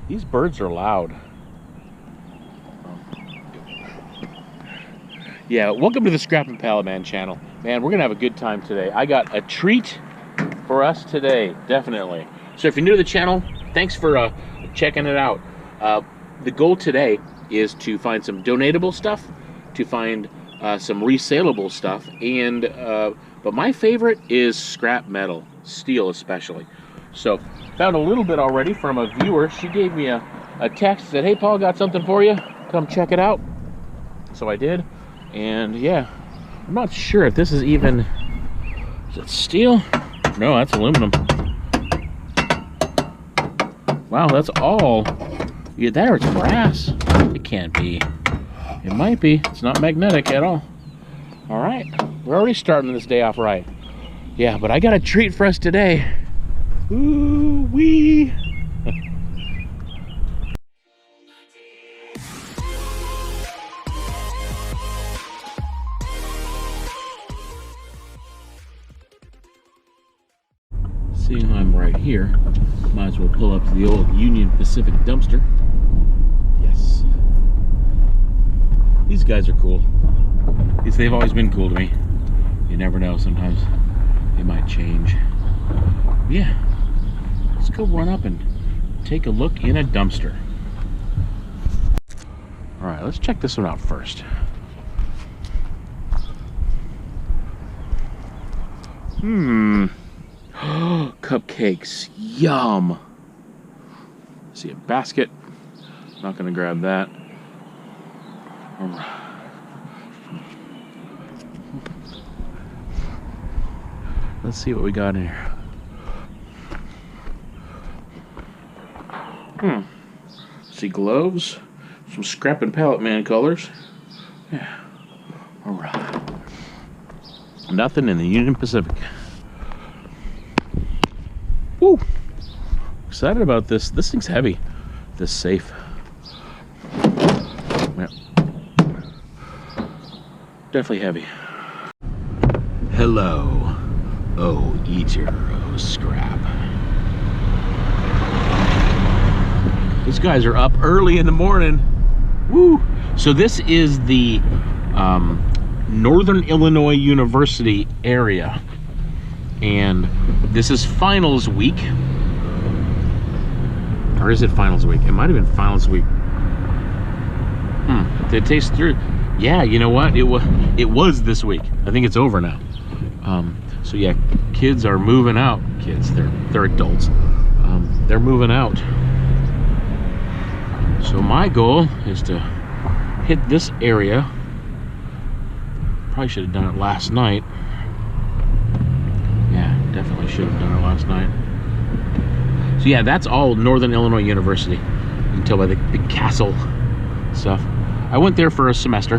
These birds are loud. Yeah, welcome to the ScrapPalletMan channel. Man, we're gonna have a good time today. I got a treat for us today, definitely. So if you're new to the channel, thanks for checking it out. The goal today is to find some donatable stuff, to find some resaleable stuff, and but my favorite is scrap metal, steel especially. So found a little bit already from a viewer. She gave me a text, said, "Hey Paul, got something for you, come check it out." So I did, and yeah, I'm not sure if this is even, is it steel? No, that's aluminum. Wow, that's all. Either that or it's brass. It can't be. It might be. It's not magnetic at all. All right, we're already starting this day off right. Yeah, but I got a treat for us today. Ooh wee. Seeing I'm right here, might as well pull up to the old Union Pacific dumpster. Yes. These guys are cool. At least they've always been cool to me. You never know, sometimes they might change. Yeah. Let's go run up and take a look in a dumpster. Alright, let's check this one out first. Cupcakes. Yum. See a basket. Not gonna grab that. Let's see what we got in here. See gloves, some ScrapPalletMan colors. Yeah. Alright. Nothing in the Union Pacific. Woo! Excited about this. This thing's heavy. This safe. Yeah. Definitely heavy. Hello, oh eater of scrap. These guys are up early in the morning. Woo! So this is the Northern Illinois University area, and this is finals week. Or is it finals week? It might have been finals week. Did it taste through? Yeah, you know what? It was this week. I think it's over now. So yeah, kids are moving out. Kids, they're adults. They're moving out. So my goal is to hit this area. Probably should have done it last night. Yeah, definitely should have done it last night. So yeah, that's all Northern Illinois University. You can tell by the castle stuff. I went there for a semester.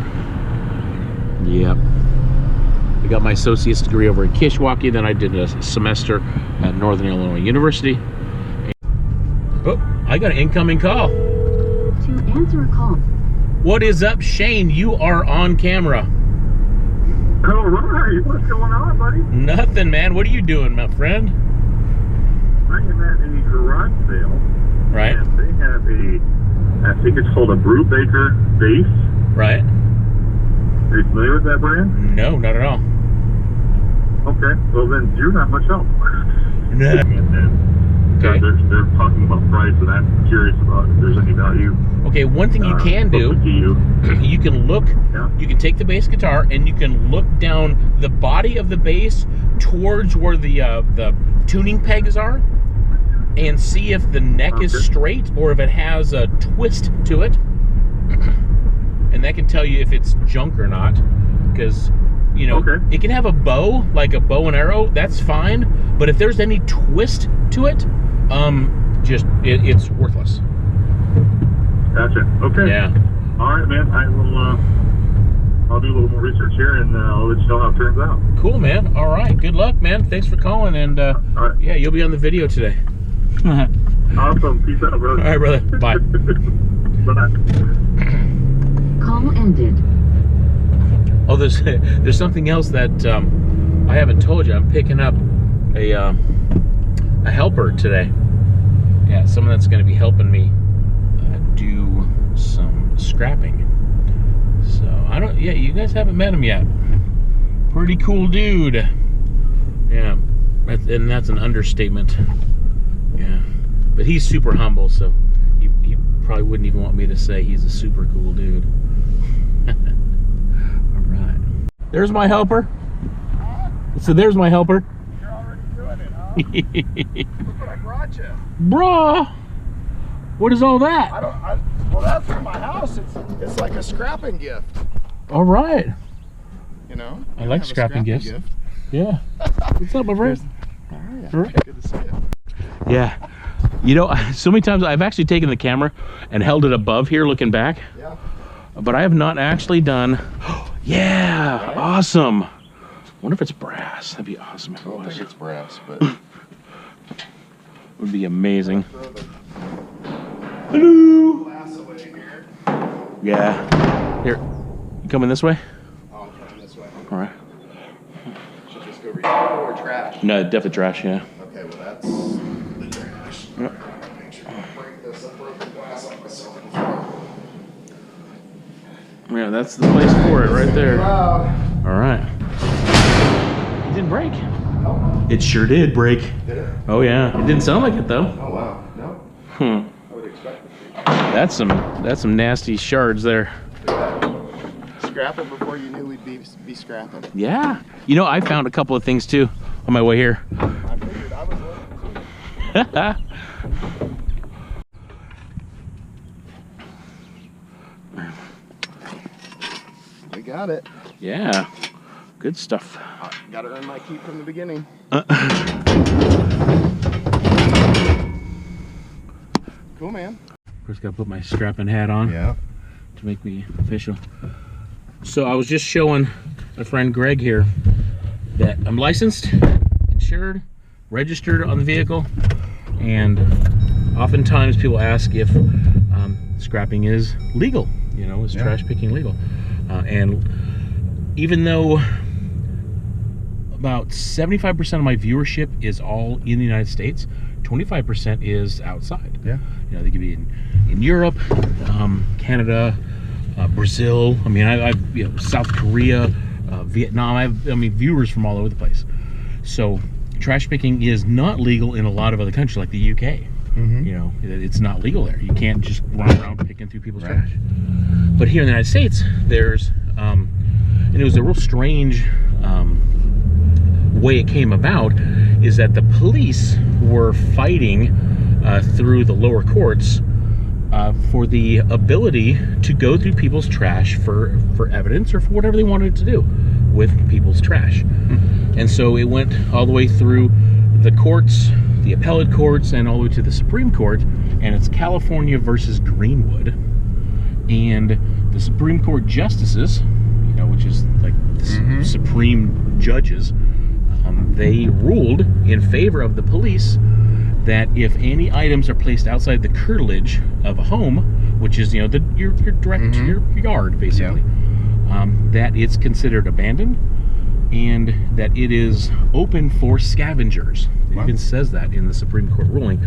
Yep. I got my associate's degree over in Kishwaukee, then I did a semester at Northern Illinois University. Oh, I got an incoming call. To answer a call. What is up, Shane? You are on camera. All right, what's going on, buddy? Nothing, man. What are you doing, my friend? I am at a garage sale. Right. And they have I think it's called a Brubaker base. Right. Are you familiar with that brand? No, not at all. Okay, well then you're not much help. No. And then Okay. they're talking about price, and I'm curious about if there's any value. Okay, one thing you can do, you can look, you can take the bass guitar and you can look down the body of the bass towards where the tuning pegs are, and see if the neck is straight or if it has a twist to it. And that can tell you if it's junk or not, because you know it can have a bow, like a bow and arrow. That's fine, but if there's any twist to it, it's worthless. Gotcha. Okay. Yeah. All right, man. I will. I'll do a little more research here, and I'll let you know how it turns out. Cool, man. All right. Good luck, man. Thanks for calling, and right. yeah, you'll be on the video today. Awesome. Peace out, brother. All right, brother. Bye. Bye. Call ended. Oh, there's something else that I haven't told you. I'm picking up a helper today. Yeah, someone that's going to be helping me do some scrapping. So I don't. Yeah, you guys haven't met him yet. Pretty cool dude. Yeah, and that's an understatement. Yeah, but he's super humble, so he probably wouldn't even want me to say he's a super cool dude. All right. There's my helper. So there's my helper. You're already doing it, huh? Look what I brought you. Bruh, what is all that? Well, that's from my house. It's like a scrapping gift. All right. You know? I like Have a scrapping gifts. gift. Yeah. What's up, my friend? Oh, yeah. All right. Good to see you. Yeah. You know, so many times I've actually taken the camera and held it above here looking back, Yeah. but I have not actually done. Yeah, Right? Awesome. Wonder if it's brass. That'd be awesome if I it don't was. think it's brass, but It would be amazing. throw the Hello. glass away here. Yeah. Here, you coming this way? Oh, I'm coming this way. All right. Should just go recycle or trash? No, definitely trash. Yeah. Okay, well that's the trash. Yep. Make sure I don't break this. I broke the glass off myself before. Yeah, that's the place for it right there. Loud. All right. It didn't break. Nope. It sure did break. Did it? Oh yeah. It didn't sound like it though. Oh wow. No. Hmm. I would expect it to. That's some nasty shards there. Scrapping before you knew we'd be scrapping. Yeah. You know, I found a couple of things too on my way here. I figured I was looking too. We got it. Yeah. Good stuff. Gotta earn my keep from the beginning. Cool, man. First gotta put my scrapping hat on Yeah. to make me official. So I was just showing my friend Greg here that I'm licensed, insured, registered on the vehicle, and oftentimes people ask if scrapping is legal. You know, is trash picking legal? And even though about 75% of my viewership is all in the United States, 25% is outside. Yeah. You know, they could be in Europe, Canada, Brazil. I mean, I've you know, South Korea, Vietnam. I mean, viewers from all over the place. So, trash picking is not legal in a lot of other countries, like the UK. Mm-hmm. You know, it's not legal there. You can't just run around picking through people's trash. But here in the United States, there's, and it was a real strange way it came about, is that the police were fighting through the lower courts for the ability to go through people's trash for evidence or for whatever they wanted to do with people's trash. And so it went all the way through the courts, the appellate courts, and all the way to the Supreme Court, and it's California versus Greenwood. And the Supreme Court justices, you know, which is like the supreme judges, they ruled in favor of the police that if any items are placed outside the curtilage of a home, which is, you know, your direct your yard, basically, that it's considered abandoned and that it is open for scavengers. It even says that in the Supreme Court ruling.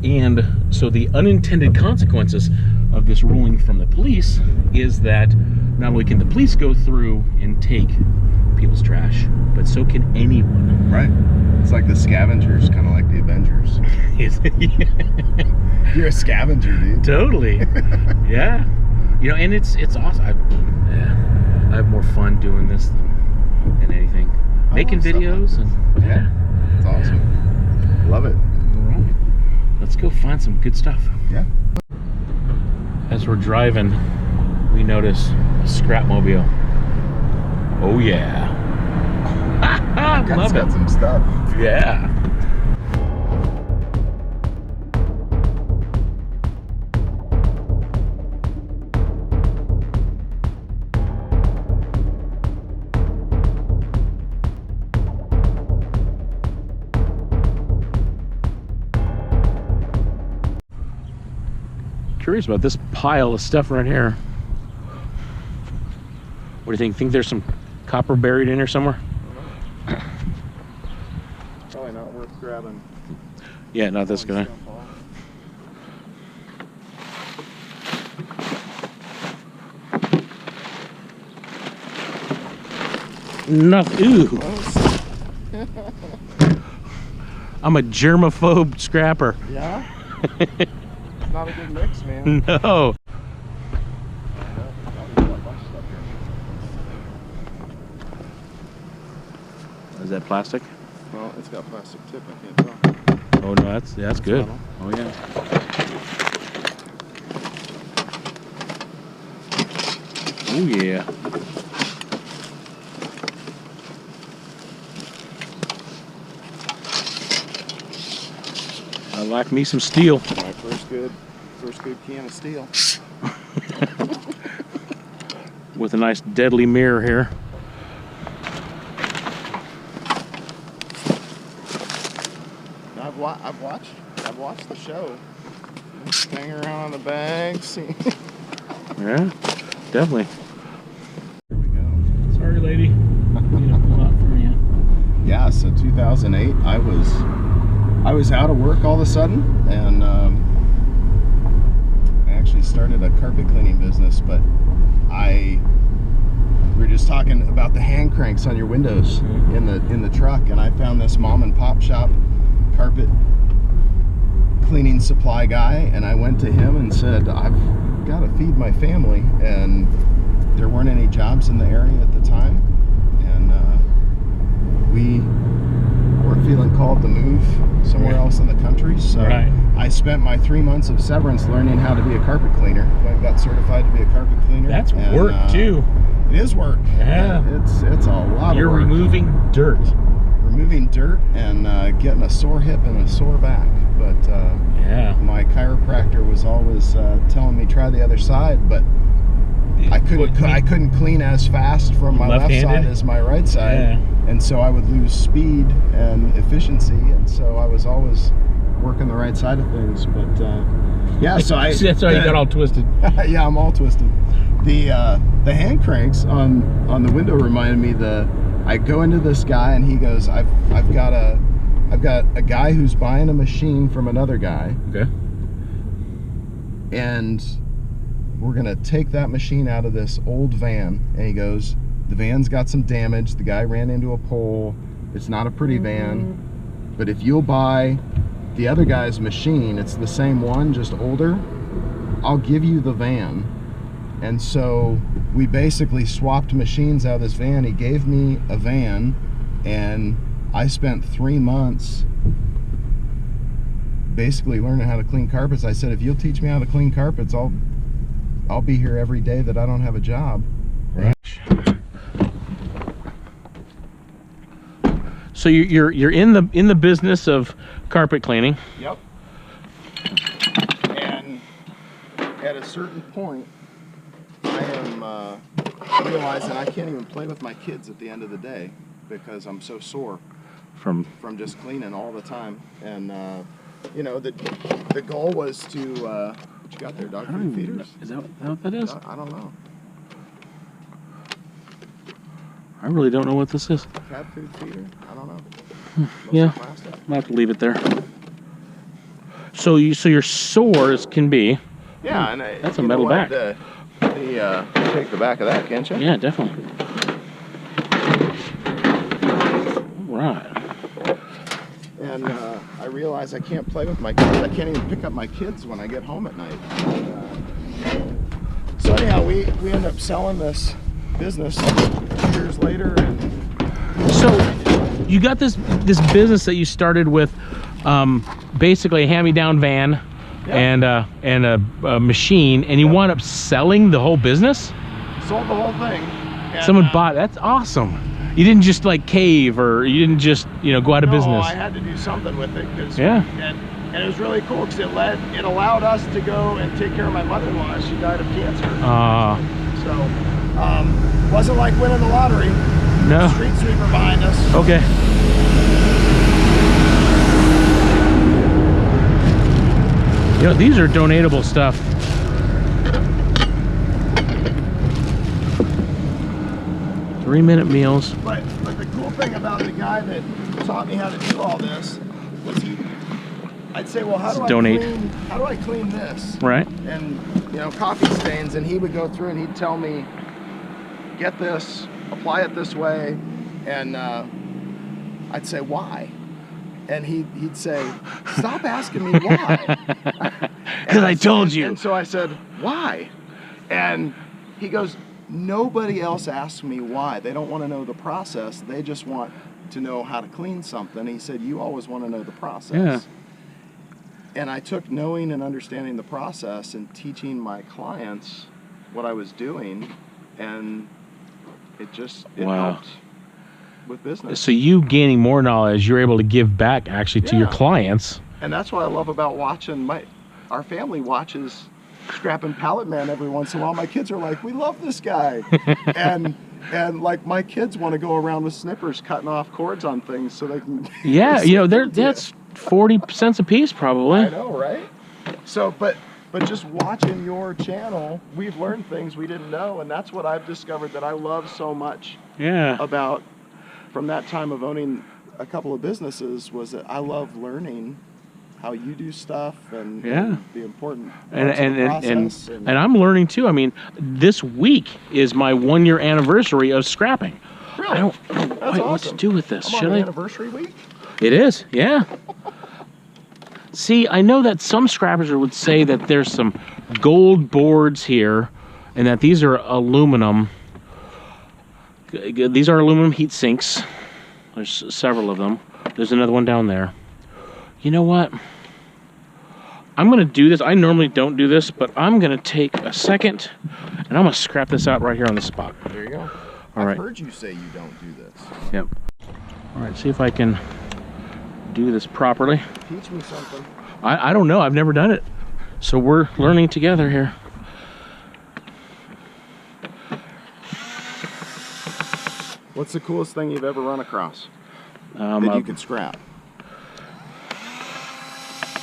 And so the unintended consequences of this ruling from the police is that not only can the police go through and take people's trash, but so can anyone. Right. It's like the scavengers, kind of like the Avengers. You're a scavenger, dude. Totally. Yeah. You know, and it's awesome. I have more fun doing this than anything. Making videos and Yeah. It's awesome. Love it. All right. Let's go find some good stuff. Yeah. As we're driving, we notice a scrapmobile. Oh yeah. Love Got it. some stuff. Yeah. Curious about this pile of stuff right here. What do you think? Think there's some copper buried in here somewhere? Probably not worth grabbing. Yeah, not this guy. Nothing. Ooh. I'm a germaphobe scrapper. Yeah? It's not a good mix, man. No. Is that plastic? Well, it's got plastic tip, I can't tell. Oh no, that's good. metal. Oh yeah. Oh yeah. I like me some steel. My first good can of steel. With a nice deadly mirror here. I've watched the show. Hang around on the banks. Yeah, definitely. Here we go. Sorry, lady. Need a pull out for you. Yeah, so 2008, I was out of work all of a sudden, and I actually started a carpet cleaning business. But we were just talking about the hand cranks on your windows in the truck, and I found this mom and pop shop carpet cleaning supply guy, and I went to him and said, I've got to feed my family, and there weren't any jobs in the area at the time, and we were feeling called to move somewhere else in the country, so I spent my 3 months of severance learning how to be a carpet cleaner. I got certified to be a carpet cleaner. That's work too. It is work. Yeah. It's a lot of work. You're removing dirt. Removing dirt and getting a sore hip and a sore back. But yeah, my chiropractor was always telling me try the other side, but I couldn't clean as fast from my left side as my right side, and so I would lose speed and efficiency, and so I was always working the right side of things. But yeah, so that's how you got all twisted. Yeah, I'm all twisted. The hand cranks on the window reminded me I go into this guy and he goes, I've got a guy who's buying a machine from another guy. Okay. And we're gonna take that machine out of this old van. And he goes, the van's got some damage. The guy ran into a pole. It's not a pretty van. But if you'll buy the other guy's machine, it's the same one, just older, I'll give you the van. And so we basically swapped machines out of this van. He gave me a van, and I spent 3 months basically learning how to clean carpets. I said, if you'll teach me how to clean carpets, I'll be here every day that I don't have a job. Right. So you're in the business of carpet cleaning. Yep. And at a certain point, I am realizing I can't even play with my kids at the end of the day because I'm so sore from just cleaning all the time. And you know, the goal was to what you got there, dog food feeders? Is that what that is? I don't know. I really don't know what this is. Cat food feeder? I don't know. Yeah, I'll have to leave it there. So your sores can be. Yeah, and that's a metal back. Take the back of that, can't you? Yeah, definitely. All right. And I realize I can't play with my kids. I can't even pick up my kids when I get home at night. So anyhow, we end up selling this business years later. And so you got this business that you started with basically a hand-me-down van. Yeah. And a machine, and you wound up selling the whole business? Sold the whole thing. And, someone bought it. That's awesome. You didn't just like cave, or you didn't just go out of business. I had to do something with it. Yeah. And it was really cool because it allowed us to go and take care of my mother-in-law as she died of cancer. So wasn't like winning the lottery. No. Street sweeper behind us. Okay. These are donatable stuff. 3-minute meals. But the cool thing about the guy that taught me how to do all this was I'd say, well, how do I clean this? Right. And coffee stains, and he would go through and he'd tell me, get this, apply it this way, And I'd say, why? And he'd say, stop asking me why. Because I told you. And so I said, why? And he goes, nobody else asks me why. They don't want to know the process. They just want to know how to clean something. He said, you always want to know the process. Yeah. And I took knowing and understanding the process and teaching my clients what I was doing, and it Wow. helped with business. So you gaining more knowledge, you're able to give back actually to your clients. And that's what I love about watching. Our family watches Scrapping Pallet Man every once in a while. My kids are like, we love this guy. and like my kids want to go around with snippers cutting off cords on things so they can. Yeah, you know, that's 40 cents a piece probably. I know, right? So, but just watching your channel, we've learned things we didn't know, and that's what I've discovered that I love so much. Yeah. About from that time of owning a couple of businesses was that I love learning how you do stuff and the important parts of the process. And I'm learning too. I mean, this week is my 1-year anniversary of scrapping. Really? I don't know That's what to awesome. do with this. I'm Should on I? anniversary week? It is, yeah. See, I know that some scrappers would say that there's some gold boards here and that these are aluminum. These are aluminum heat sinks. There's several of them. There's another one down there. You know what? I'm gonna do this. I normally don't do this, but I'm gonna take a second and I'm gonna scrap this out right here on the spot. There you go. All right. I've heard you say you don't do this. Yep. All right, see if I can do this properly. Teach me something. I don't know. I've never done it. So we're learning together here. What's the coolest thing you've ever run across that you could scrap?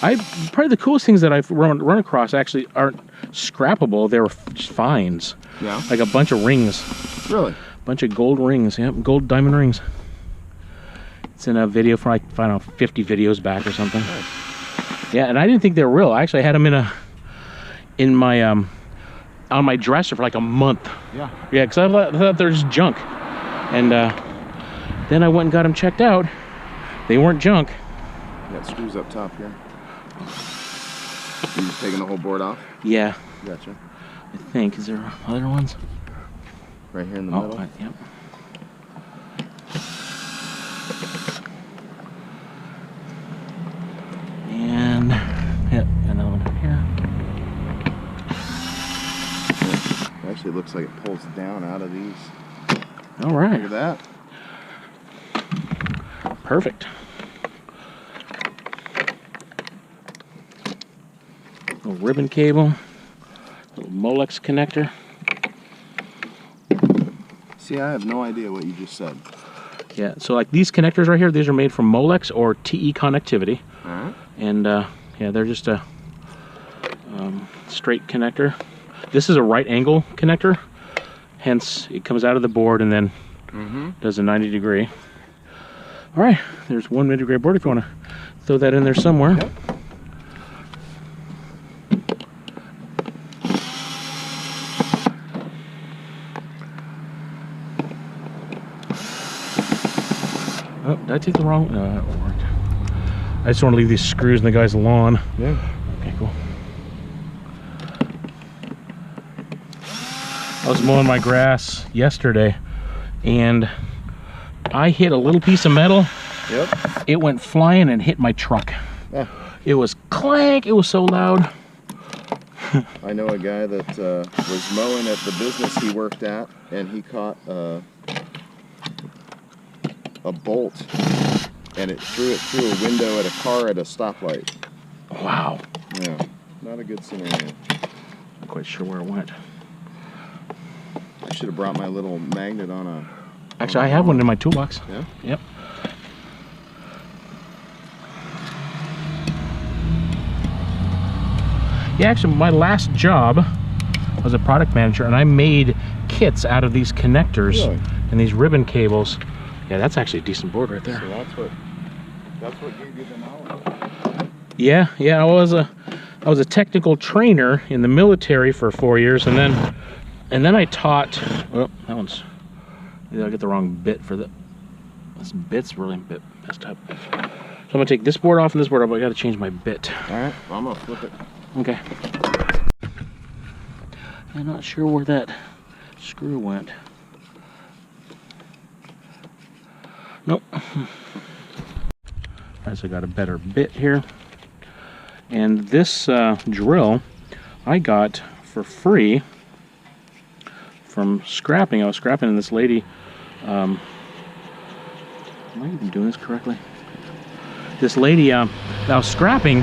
Probably the coolest things that I've run across actually aren't scrappable. They were just finds. Yeah. Like a bunch of rings. Really? Bunch of gold rings. Yep, gold diamond rings. It's in a video from like, I don't know, 50 videos back or something. Nice. Yeah, and I didn't think they were real. I actually had them in my on my dresser for like a month. Yeah. Yeah, because I thought they're just junk. And then I went and got them checked out. They weren't junk. Got screws up top here. You just taking the whole board off? Yeah. Gotcha. I think. Is there other ones? Right here in the middle? Yep. And, yep, another one here. Actually, it looks like it pulls down out of these. All right. Look at that. Perfect. Little ribbon cable, little Molex connector. See, I have no idea what you just said. Yeah, so like these connectors right here, these are made from Molex or TE connectivity. Alright. And yeah, they're just a straight connector. This is a right angle connector, hence it comes out of the board and then does a 90 degree. All right, there's 1 mid-degree board if you want to throw that in there somewhere. Yep. Oh, did I take the wrong? No, that worked. I just want to leave these screws in the guy's lawn. Yeah. Okay, cool. I was mowing my grass yesterday and I hit a little piece of metal. Yep. It went flying and hit my truck. Yeah. It was clank, it was so loud. I know a guy that was mowing at the business he worked at, and he caught a bolt, and it threw it through a window at a car at a stoplight. Wow. Yeah, not a good scenario. Not quite sure where it went. I should have brought my little magnet on a... Actually, I have one in my toolbox. Yeah? Yep. Yeah, actually, my last job I was a product manager, and I made kits out of these connectors Really? and these ribbon cables. Yeah, that's actually a decent board right there. So that's what gave you the knowledge. Yeah, I was a technical trainer in the military for 4 years, and then I taught. Well, that one's. Maybe I get the wrong bit for the. This bit's really messed up. So I'm gonna take this board off and this board off, but I gotta change my bit. Alright, well, I'm gonna flip it. Okay. I'm not sure where that screw went. Nope. Alright, so I got a better bit here. And this drill I got for free from scrapping. I was scrapping and this lady, am I even doing this correctly? This lady that I was scrapping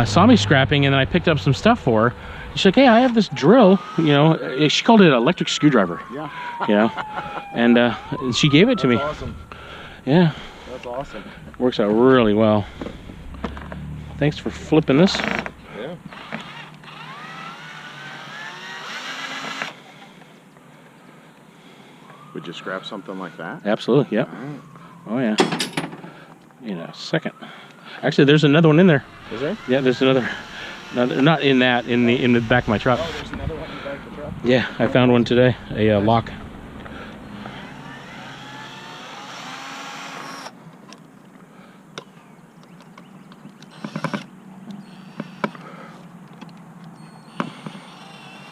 saw me scrapping, and then I picked up some stuff for her. She's like, hey, I have this drill, you know, she called it an electric screwdriver. Yeah. You know, and she gave it to me. That's awesome. Yeah. That's awesome. Works out really well. Thanks for flipping this. Yeah. Would you scrap something like that? Absolutely, yep. Right. Oh yeah. In a second. Actually, there's another one in there. Is there? Yeah, there's another. Not in that. In the back of my truck. Oh, there's another one in the back of the truck? Yeah, I found one today. A lock.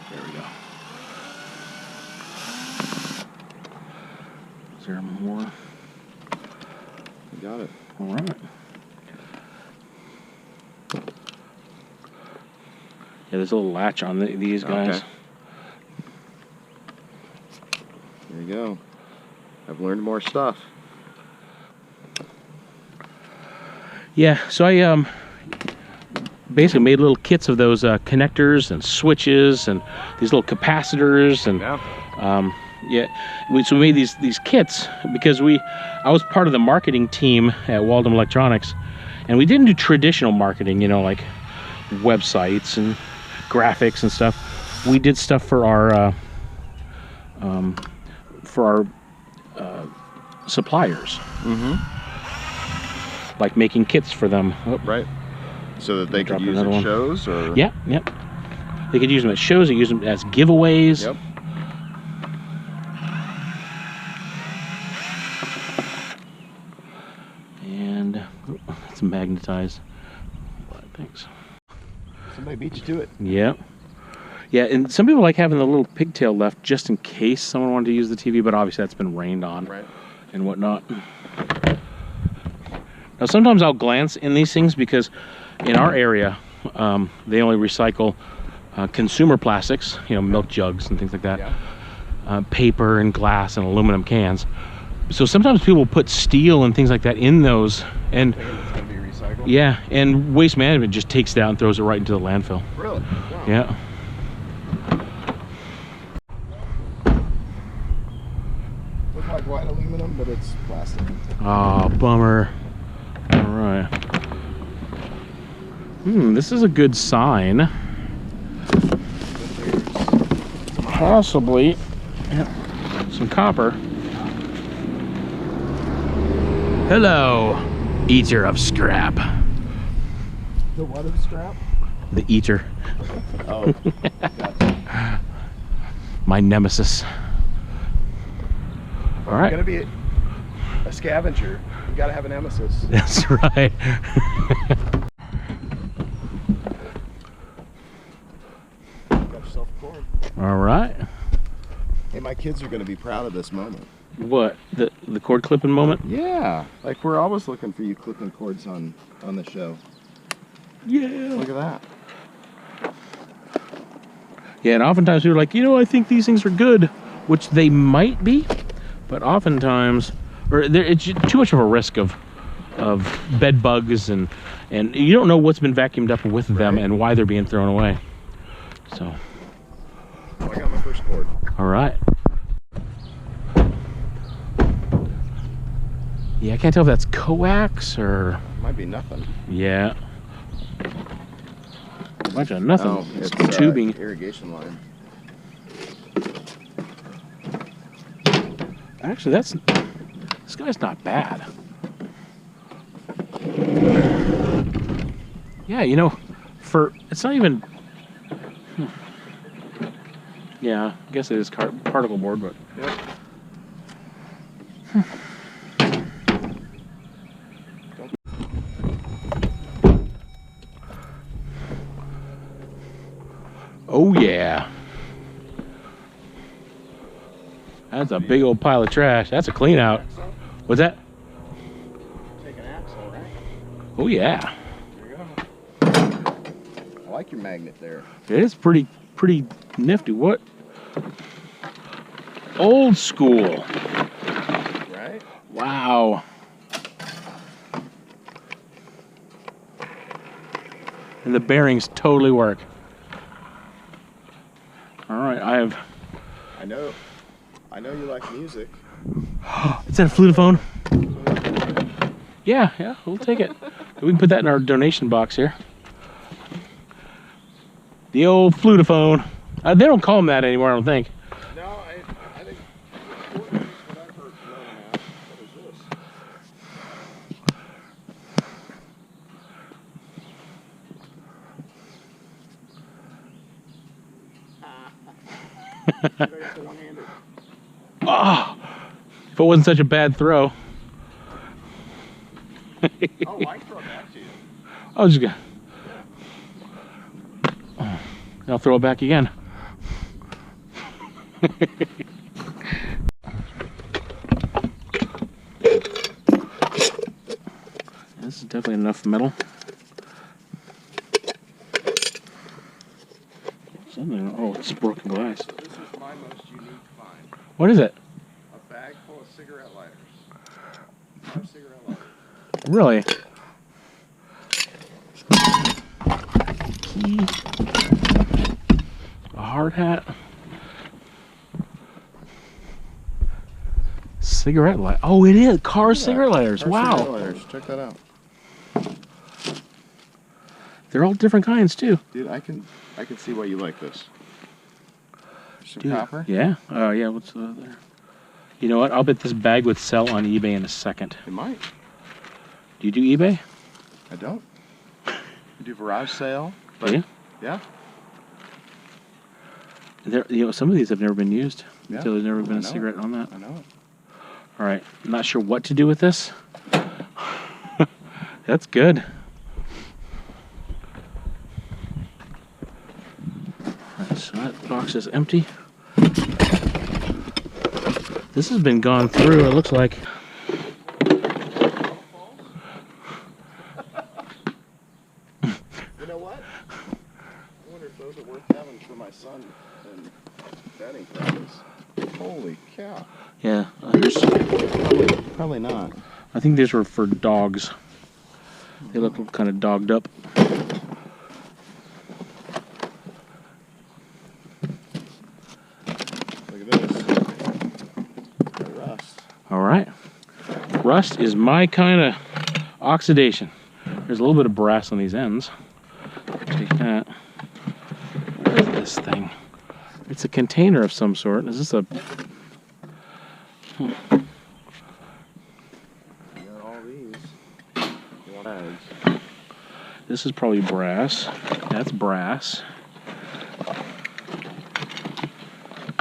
There we go. Is there more? You got it. All right. Yeah, there's a little latch on these guys. Okay. There you go. I've learned more stuff. Yeah, so I basically made little kits of those connectors and switches and these little capacitors and so we made these kits because I was part of the marketing team at Waldom Electronics, and we didn't do traditional marketing, you know, like websites and graphics and stuff. We did stuff for our suppliers. Mm-hmm. Like making kits for them. Oh. Right. So that they could use at shows, or? Yeah, yep. They could use them at shows, they use them as giveaways. Yep. And it's magnetized. Thanks. Somebody beat you to it. Yeah. Yeah, and some people like having the little pigtail left just in case someone wanted to use the TV, but obviously that's been rained on and whatnot. Now sometimes I'll glance in these things because in our area they only recycle consumer plastics, you know, milk jugs and things like that, paper and glass and aluminum cans. So sometimes people put steel and things like that in those, and It's gonna be recycled? yeah, and Waste Management just takes it out and throws it right into the landfill. Really? Wow. Yeah. Looks like white aluminum, but it's plastic. Oh, bummer. All right. This is a good sign. Possibly some copper. Hello, eater of scrap. The what of scrap? The eater. Oh, gotcha. My nemesis. All right. You're gonna be a scavenger. You gotta have a nemesis. That's right. Got yourself a cord. All right. Hey, my kids are gonna be proud of this moment. What? The cord clipping moment? Yeah, like we're always looking for you clipping cords on the show. Yeah. Look at that. Yeah, and oftentimes people are like, you know, I think these things are good, which they might be, but oftentimes, it's too much of a risk of bed bugs, and you don't know what's been vacuumed up with them and why they're being thrown away. So. Oh, I got my first cord. All right. Yeah, I can't tell if that's coax or. Might be nothing. Yeah. A bunch of nothing. Oh, it's tubing. Irrigation line. Actually, this guy's not bad. Yeah, you know, it's not even. Yeah, I guess it is particle board, but. Yep. Oh yeah. That's a big old pile of trash. That's a clean out. What's that? Take an axle, right? Oh yeah. There you go. I like your magnet there. It is pretty nifty. What? Old school. Right? Wow. And the bearings totally work. All right, I know you like music. Is that a flutophone? Yeah, we'll take it. We can put that in our donation box here. The old flutophone. They don't call them that anymore, I don't think. No, I think what I've heard known as. What is this? Oh, if it wasn't such a bad throw. Oh, I can throw it back to you. I was just gonna. I'll throw it back again. This is definitely enough metal. Something. Oh, it's broken glass. This is my most unique find. What is it? A bag full of cigarette lighters. 5 cigarette lighters. Really? Key. A hard hat. Cigarette light. Oh, it is. Car cigarette lighters. Wow. Cigarette lighters. Check that out. They're all different kinds too. Dude, I can see why you like this. Some Dude, copper? yeah. Oh, yeah. What's there? You know what? I'll bet this bag would sell on eBay in a second. It might. Do you do eBay? I don't. I do garage sale. But Do you? yeah. Some of these have never been used. Yeah. So there's never been I a know cigarette on that. I know it. All right. I'm not sure what to do with this. That's good. So that box is empty. This has been gone through, it looks like. You know what? I wonder if those are worth having for my son in betting practice. Holy cow. Yeah, Probably not. I think these were for dogs. They look kind of dogged up. Look at this. Rust. All right. Rust is my kind of oxidation. There's a little bit of brass on these ends. Take that. What is this thing? It's a container of some sort. Is this a... You got all these. Bags. This is probably brass. That's brass.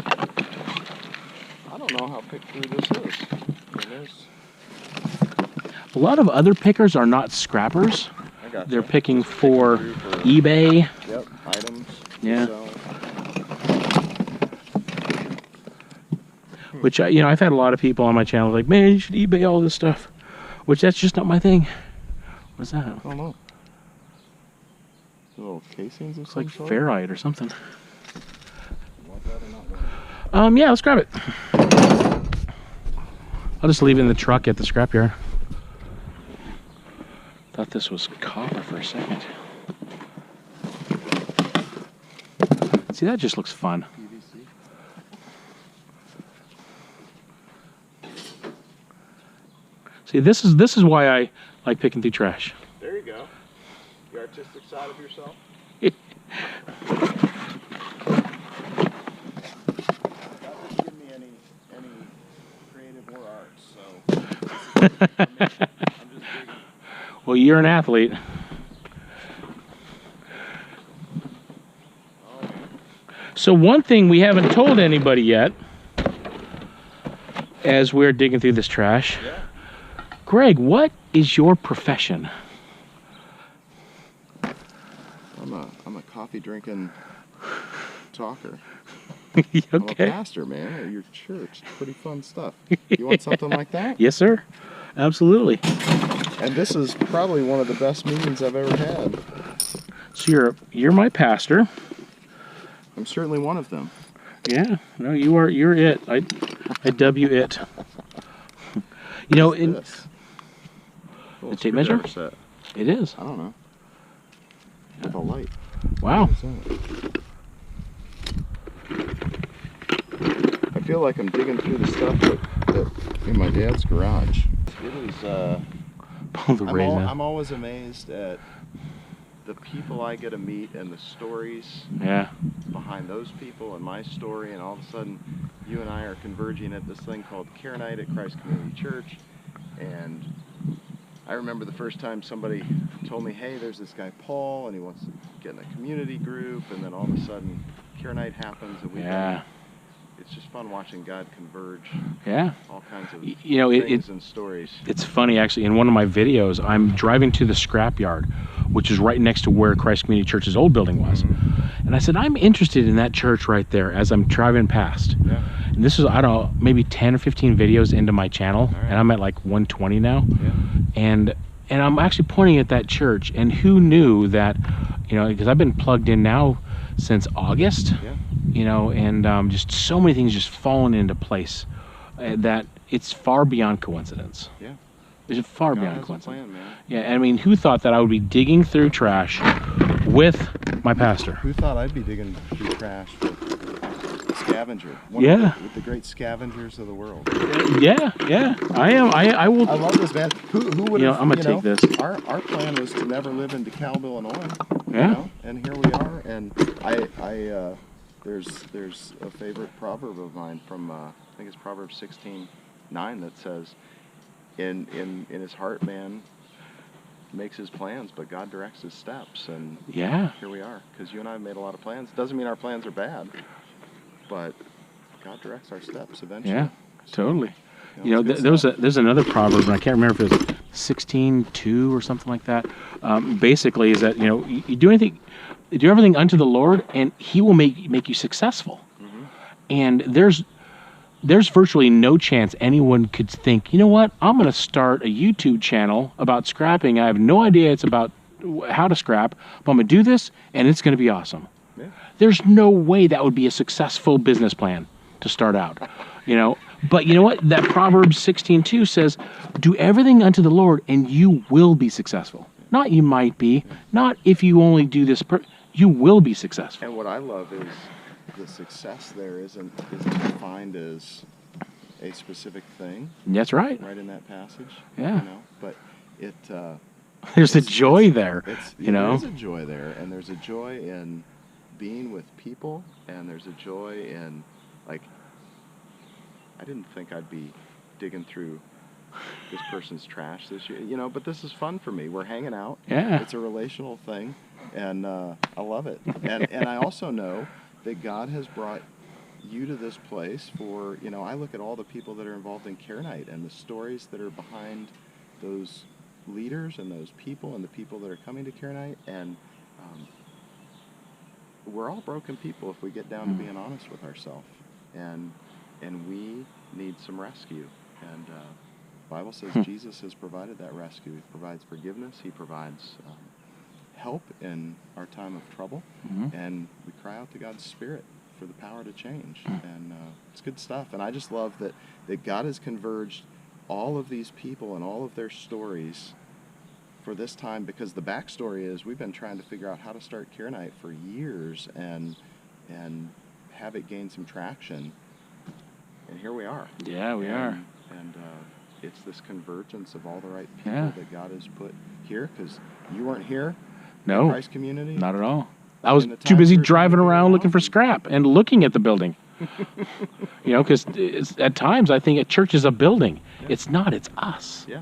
I don't know how picked through this is. A lot of other pickers are not scrappers. I got They're picking for eBay. Yep, items. Yeah. So, Which, I've had a lot of people on my channel like, man, you should eBay all this stuff. Which, that's just not my thing. What's that? I don't know. Little casings of It's some like sort? ferrite or something. Want that or not want it? Yeah, let's grab it. I'll just leave it in the truck at the scrapyard. Thought this was copper for a second. See, that just looks fun. PVC. See, this is why I like picking through trash. There you go. The artistic side of yourself. That doesn't give me any creative or art, so I'm just digging. Well, you're an athlete. So one thing we haven't told anybody yet, as we're digging through this trash, Yeah. Greg, what is your profession? I'm a coffee drinking talker. I'm a Okay. pastor, man, at your church. It's pretty fun stuff. You want something like that? Yes, sir. Absolutely. And this is probably one of the best meetings I've ever had. So you're my pastor. I'm certainly one of them. Yeah. No, you're it. I dub you it. You know, in This. the tape measure? Set. It is. I don't know. With a light. Wow. I feel like I'm digging through the stuff that in my dad's garage. It was. Pull the rays out. I'm always amazed at the people I get to meet and the stories Yeah. behind those people and my story, and all of a sudden you and I are converging at this thing called Care Night at Christ Community Church. And I remember the first time somebody told me, hey, there's this guy Paul and he wants to get in a community group, and then all of a sudden Care Night happens, and it's just fun watching God converge all kinds of things and stories. It's funny, actually. In one of my videos, I'm driving to the scrapyard, which is right next to where Christ Community Church's old building was. And I said, I'm interested in that church right there as I'm driving past. Yeah. And this is, I don't know, maybe 10 or 15 videos into my channel, Right. and I'm at like 120 now. Yeah. And I'm actually pointing at that church, and who knew that, because I've been plugged in now since August. Yeah. And just so many things just falling into place that it's far beyond coincidence. Yeah. It's far God beyond has a coincidence. plan, man. Yeah, I mean, who thought that I would be digging through trash with my pastor? Who thought I'd be digging through trash with scavenger? With the great scavengers of the world. Yeah, I am. I will. I love this, man. Who would have? I'm gonna take this. Our plan was to never live in DeKalb, Illinois. Yeah. And here we are. And there's a favorite proverb of mine from I think it's Proverbs 16:9 that says, in his heart man makes his plans, but God directs his steps. And Yeah. here we are, because you and I have made a lot of plans. Doesn't mean our plans are bad, but God directs our steps eventually. Yeah. Totally. It's good There's another proverb, and I can't remember if it was 16:2 or something like that. Basically, is that you do everything unto the Lord, and He will make you successful. And there's virtually no chance anyone could think, you know what, I'm going to start a YouTube channel about scrapping. I have no idea it's about how to scrap, but I'm going to do this, and it's going to be awesome. Yeah. There's no way that would be a successful business plan to start out, But you know what? That Proverbs 16:2 says, do everything unto the Lord, and you will be successful. Not you might be, not if you only do this, you will be successful. And what I love is the success there isn't defined as a specific thing. That's right. Right in that passage. Yeah. But it. There's a joy there. There is a joy there, and there's a joy in being with people, and there's a joy in, like, I didn't think I'd be digging through this person's trash this year, but this is fun for me. We're hanging out. Yeah. It's a relational thing, and I love it. And I also know that God has brought you to this place for, I look at all the people that are involved in Care Night and the stories that are behind those leaders and those people and the people that are coming to Care Night, and we're all broken people if we get down to being honest with ourselves, and we need some rescue. And the Bible says Jesus has provided that rescue. He provides forgiveness. He provides help in our time of trouble, and we cry out to God's Spirit for the power to change. And it's good stuff. And I just love that God has converged all of these people and all of their stories for this time, because the backstory is we've been trying to figure out how to start Care Night for years and have it gain some traction. And here we are. Yeah, we are. And it's this convergence of all the right people that God has put here, because you weren't here. No, Christ community. not at all. I was In the too time busy period driving we around were looking for out. scrap and looking at the building. Because at times I think a church is a building. Yeah. It's not. It's us. Yeah,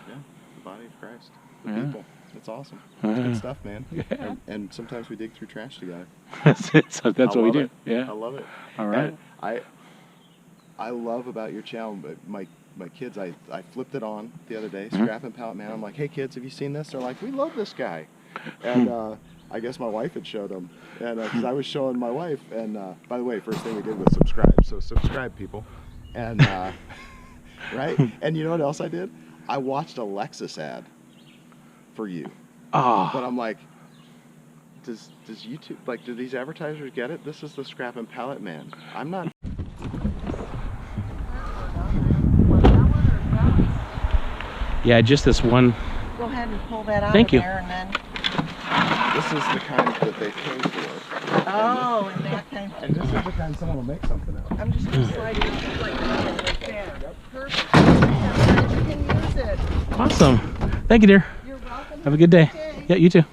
the body of Christ, the Yeah. people. It's awesome. It's Yeah. good stuff, man. Yeah. And sometimes we dig through trash together. That's what we love do. it. I Yeah. love it. All right. And I love about your channel, but my kids, I flipped it on the other day, ScrapPalletMan. I'm like, hey kids, have you seen this? They're like, we love this guy. And I guess my wife had showed them, and because I was showing my wife, and by the way, first thing we did was subscribe. So subscribe, people, and right. And you know what else I did? I watched a Lexus ad for you. Oh. But I'm like, does YouTube, like, do these advertisers get it? This is the Scrap and Pallet Man. I'm not. Yeah, just this one. Go ahead and pull that out Thank of you. there and then. This is the kind that they pay for. Oh, and that kind. And this is the kind someone will make something out of. I'm just going to slide it like that. Like that. Perfect. Yeah, you can use it. Awesome. Thank you, dear. You're welcome. Have a good day. Yeah, you too.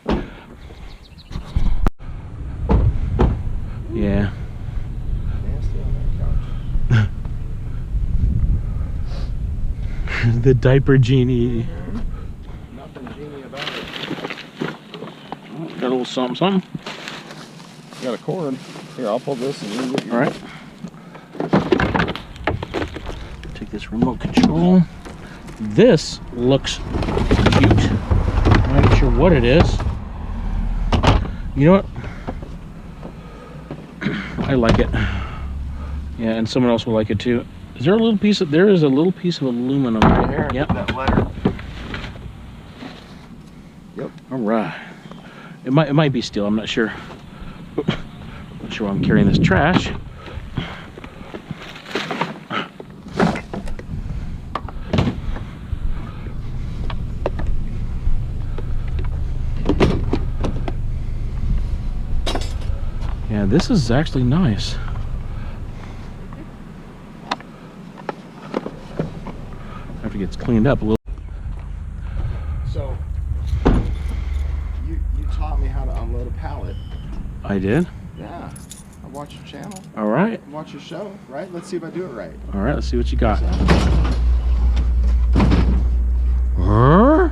Yeah. Nasty on that couch. The diaper genie. Nothing genie about it. Got a little something, something. Got a cord. Here, I'll pull this and you can get your... All right. Take this remote control. This looks cute. I'm not sure what it is. You know what? I like it. Yeah, and someone else will like it too. Is there a little piece of? There is a little piece of aluminum there. Yep. That letter. Yep. All right. It might be steel. I'm not sure. Not sure why I'm carrying this trash. Yeah, this is actually nice. After it gets cleaned up a little. So, you taught me how to unload a pallet. I did. Yeah. I watch your channel. All right. I watch your show, right? Let's see if I do it right. All right. Let's see what you got. Huh?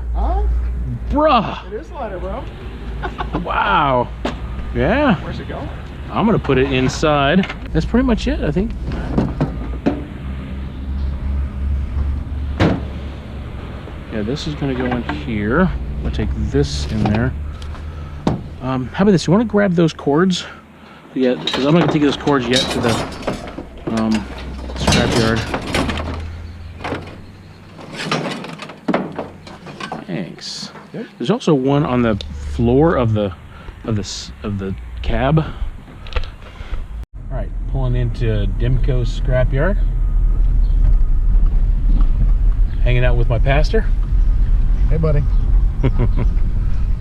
Bruh. It is lighter, bro. Wow. Yeah. Where's it going? I'm gonna put it inside. That's pretty much it, I think. Yeah, this is gonna go in here. I'm gonna take this in there. How about this? You want to grab those cords? Yeah, because I'm not gonna take those cords yet to the scrapyard. Thanks. Yep. There's also one on the floor of the cab. All right, pulling into Dimco's scrapyard. Hanging out with my pastor. Hey, buddy.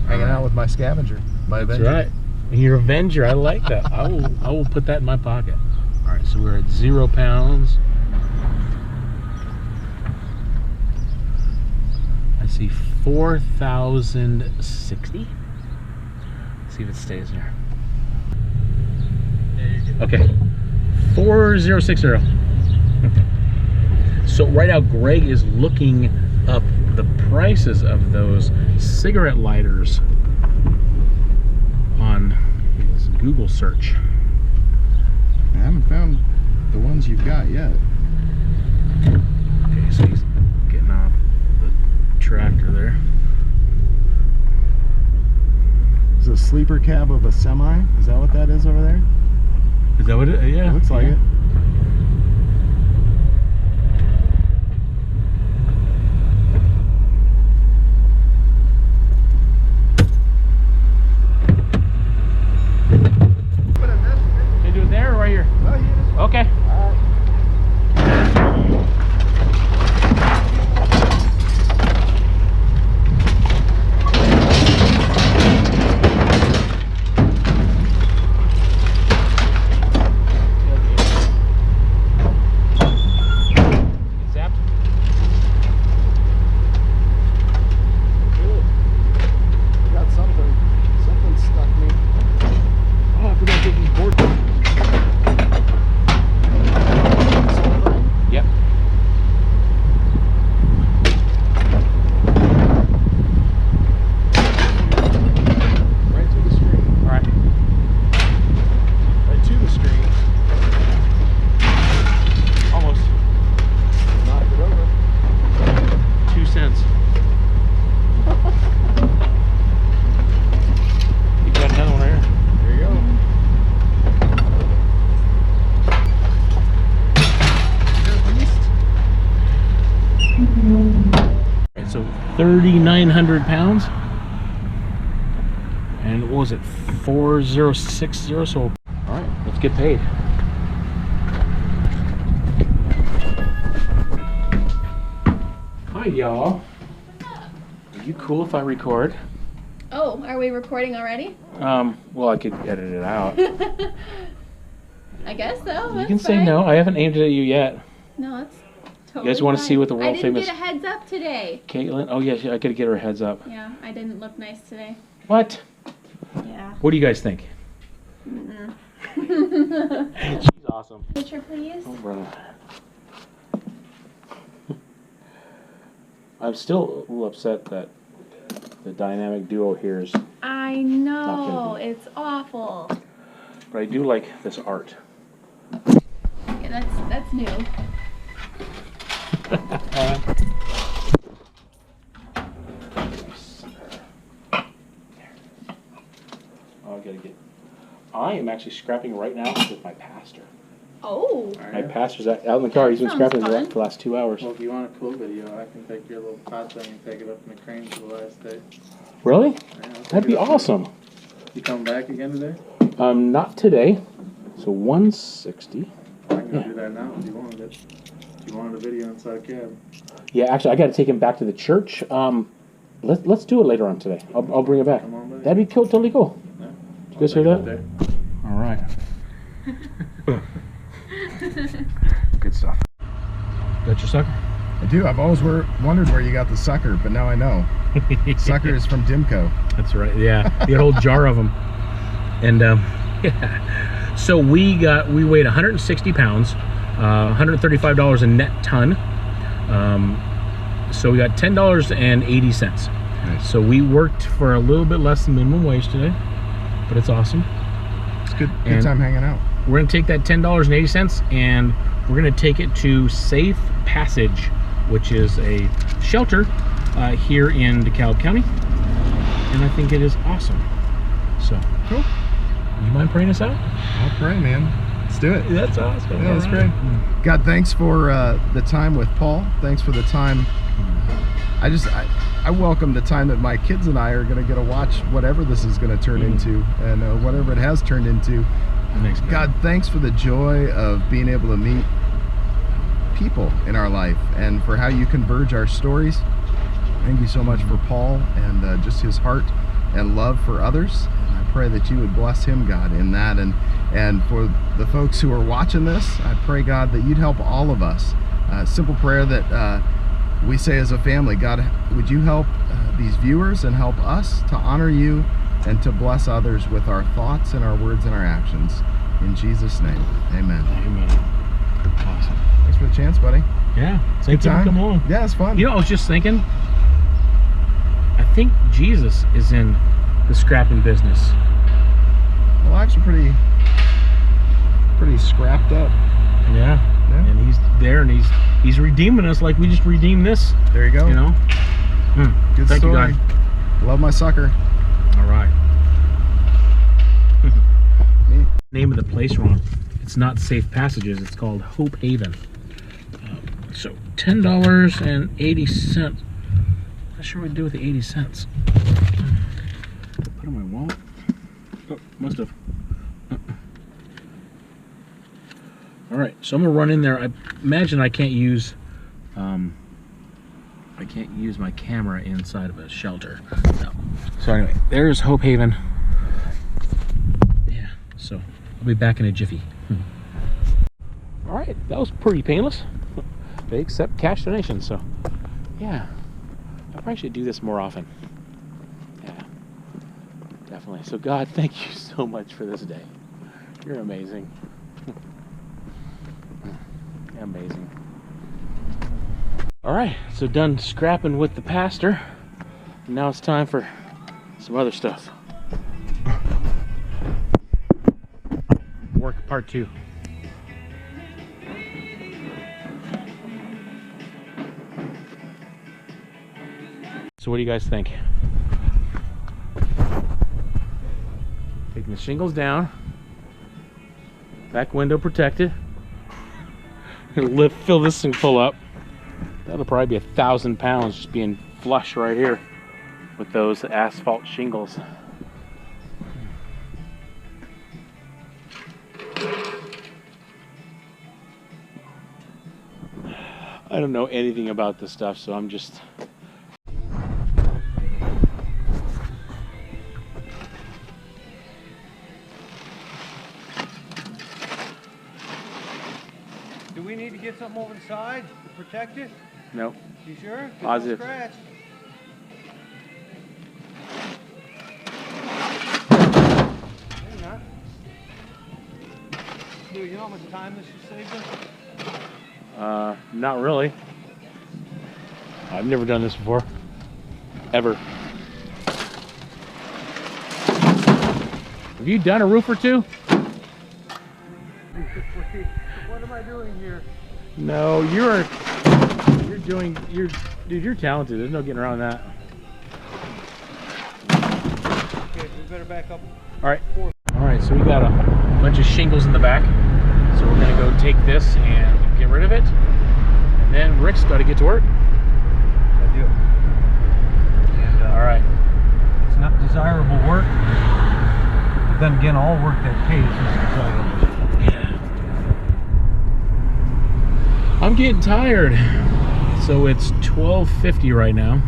Hanging out with my scavenger, my avenger. That's right. Your avenger. I like that. I will put that in my pocket. All right, so we're at 0 pounds. I see 4,060. See if it stays there. Okay, 4060. So right now Greg is looking up the prices of those cigarette lighters on his Google search. I haven't found the ones you've got yet. Okay, so he's getting off the tractor there. Is it a sleeper cab of a semi? Is that what that is over there? Is that what it is? Yeah. It looks like it. Can you do it there or right here? No, you just... Okay. 3,900 pounds. And what was it, 4060? So, all right, let's get paid. Hi, y'all. Are you cool if I record? Oh, are we recording already? Well, I could edit it out. I guess so. You can say no. I haven't aimed it at you yet. No, that's totally You guys want to fine. see what the world I famous didn't get a heads up today. Caitlin? Oh yeah, I gotta get her a heads up. Yeah, I didn't look nice today. What? Yeah. What do you guys think? She's awesome. Picture, please. Oh, brother. I'm still a little upset that the dynamic duo here is, I Not know, gonna be. it's awful. but I do like this art. Yeah, that's new. Oh, I am actually scrapping right now with my pastor. Oh. My pastor's out in the car. He's been Sounds scrapping fun. for the last 2 hours. Well, if you want a cool video, I can take your little pot thing and take it up in the crane for the last day. Really? Yeah, I'll take That'd be it up. awesome. You come back again today? Not today. So 160. I can Yeah. do that now if you wanted it. If you wanted a video inside a cab. Yeah, actually, I got to take him back to the church. Let's do it later on today. I'll bring it back. Come on back. That'd be cool, totally cool. Yeah. You guys hear that? All right. Good stuff. Got your sucker? I do. I've always wondered where you got the sucker, but now I know. Sucker is from Dimco. That's right. Yeah, the old jar of them. And yeah. So we weighed 160 pounds, $135 a net ton. So we got $10.80. Nice. So we worked for a little bit less than minimum wage today, but it's awesome. It's good And- time hanging out. We're gonna take that $10.80 and we're gonna take it to Safe Passage, which is a shelter here in DeKalb County, and I think it is awesome. So, Cool. you mind praying us out? I'll pray, man. Let's do it. That's awesome. Yeah, that's All great. right. God, thanks for the time with Paul. Thanks for the time. I welcome the time that my kids and I are going to get to watch whatever this is going to turn into, and whatever it has turned into. Thanks, God, thanks for the joy of being able to meet people in our life and for how you converge our stories. Thank you so much for Paul and just his heart and love for others. And I pray that you would bless him, God, in that. And for the folks who are watching this, I pray, God, that you'd help all of us. Simple prayer that we say as a family. God, would you help these viewers and help us to honor you and to bless others with our thoughts and our words and our actions. In Jesus' name, amen. Amen. Awesome. Thanks for the chance, buddy. Yeah. Good Thank you for time. coming along. Yeah, it's fun. You know, I was just thinking, I think Jesus is in the scrapping business. Well, lives are pretty scrapped up. Yeah. Yeah. And he's there, and he's redeeming us like we just redeemed this. There you go. You know. Good Thank story. you, God. Love my sucker. All right. Name of the place wrong. It's not Safe Passages. It's called Hope Haven. So $10.80. Not sure what to do with the 80 cents. Put in my wallet. Oh, must have. All right, so I'm gonna run in there. I imagine I can't use my camera inside of a shelter. No. So anyway, there's Hope Haven. Yeah. So I'll be back in a jiffy. All right, that was pretty painless. They accept cash donations, so yeah, I probably should do this more often. Yeah, definitely. So God, thank you so much for this day. You're amazing. Amazing. All right, so done scrapping with the pastor. Now it's time for some other stuff. Work part 2. So what do you guys think? Taking the shingles down, back window protected. Fill this thing full up. That'll probably be 1,000 pounds just being flush right here with those asphalt shingles. I don't know anything about this stuff, so I'm just... Do we need to get something over the side to protect it? No. You sure? Positive. Scratch. Maybe not. Dude, you know how much time this should save us? Not really. I've never done this before. Ever. Have you done a roof or two? What am I doing here? No, dude, you're talented. There's no getting around that. Okay, we better back up. All right, so we got a bunch of shingles in the back. So we're gonna go take this and get rid of it. And then Rick's gotta get to work. I do. And, all right. It's not desirable work, but then again, all work that pays is desirable. I'm getting tired. So it's 12:50 right now.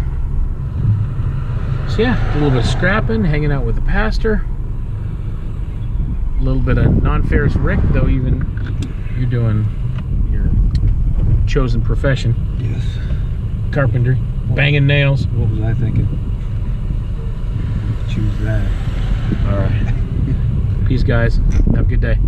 So yeah, a little bit of scrapping, hanging out with the pastor. A little bit of non-ferrous Rick, though even you're doing your chosen profession. Yes. Carpentry, banging nails. What was I thinking? Choose that. All right. Peace, guys. Have a good day.